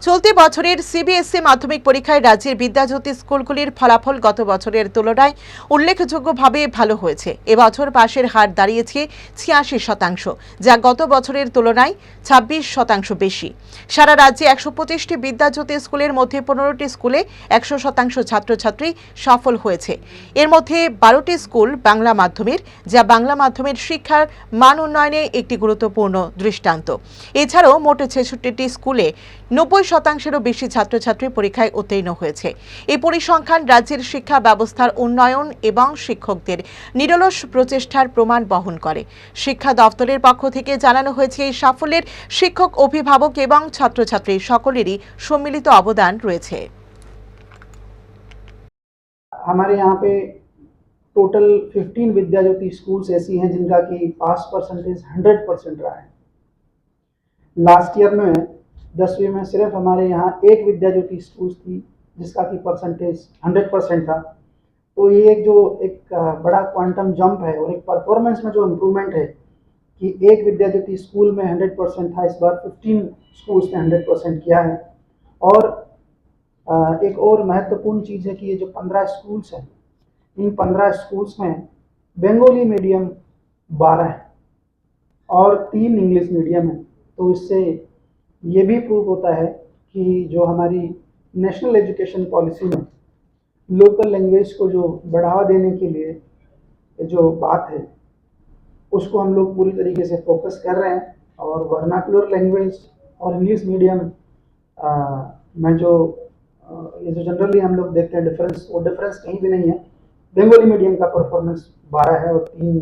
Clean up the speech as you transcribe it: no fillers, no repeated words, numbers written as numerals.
চলতি বছরের সিবিএসই মাধ্যমিক পরীক্ষায় রাজ্যের বিদ্যাজ্যোতি স্কুলগুলির ফলাফল গত বছরের তুলনায় উল্লেখযোগ্যভাবে ভালো হয়েছে। এবছর পাশের হার দাঁড়িয়েছে ৮৬%, যা গত বছরের তুলনায় ২৬% বেশি। সারা রাজ্যে ১২৫টি বিদ্যাজ্যোতি স্কুলের মধ্যে ১৫টি স্কুলে ১০০% ছাত্রছাত্রী সফল হয়েছে। এর মধ্যে ১২টি স্কুল বাংলা মাধ্যমের, যা বাংলা মাধ্যমের শিক্ষার মান উন্নয়নে একটি গুরুত্বপূর্ণ দৃষ্টান্ত। এছাড়াও মোট ৬৬টি স্কুলে ৯০%-এরও বেশি ছাত্রছাত্রী পরীক্ষায় উত্তীর্ণ হয়েছে। এই পরিসংখ্যান রাজ্যের শিক্ষা ব্যবস্থার উন্নয়ন এবং শিক্ষকদের নিরলস প্রচেষ্টার প্রমাণ বহন করে। শিক্ষা দপ্তরের পক্ষ থেকে জানানো হয়েছে, এই সাফল্যের শিক্ষক, অভিভাবক এবং ছাত্রছাত্রী সকলেরই সম্মিলিত অবদান রয়েছে। हमारे यहाँ पे टोटल 15 विद्याज्योति स्कूल्स ऐसी हैं जिनका कि पास परसेंटेज 100% रहा है। लास्ट ईयर में 10वीं में सिर्फ हमारे यहाँ एक विद्याज्योति स्कूल थी जिसका कि परसेंटेज 100% था। तो ये एक बड़ा क्वांटम जंप है और एक परफॉर्मेंस में जो इम्प्रूवमेंट है कि एक विद्याज्योति स्कूल में 100% था, इस बार 15 स्कूल्स ने 100% किया है। और एक और महत्वपूर्ण चीज़ है कि ये जो 15 स्कूल्स हैं, इन 15 स्कूल्स में बंगाली मीडियम 12 है और 3 इंग्लिश मीडियम है। तो इससे ये भी प्रूव होता है कि जो हमारी नेशनल एजुकेशन पॉलिसी में लोकल लैंग्वेज को जो बढ़ावा देने के लिए जो बात है उसको हम लोग पूरी तरीके से फोकस कर रहे हैं। और वर्नाकुलर लैंग्वेज और इंग्लिश मीडियम में जो ये जो जनरली हम लोग देखते हैं डिफरेंस, वो डिफरेंस कहीं भी नहीं है। बंगाली मीडियम का परफॉर्मेंस 12 है और 3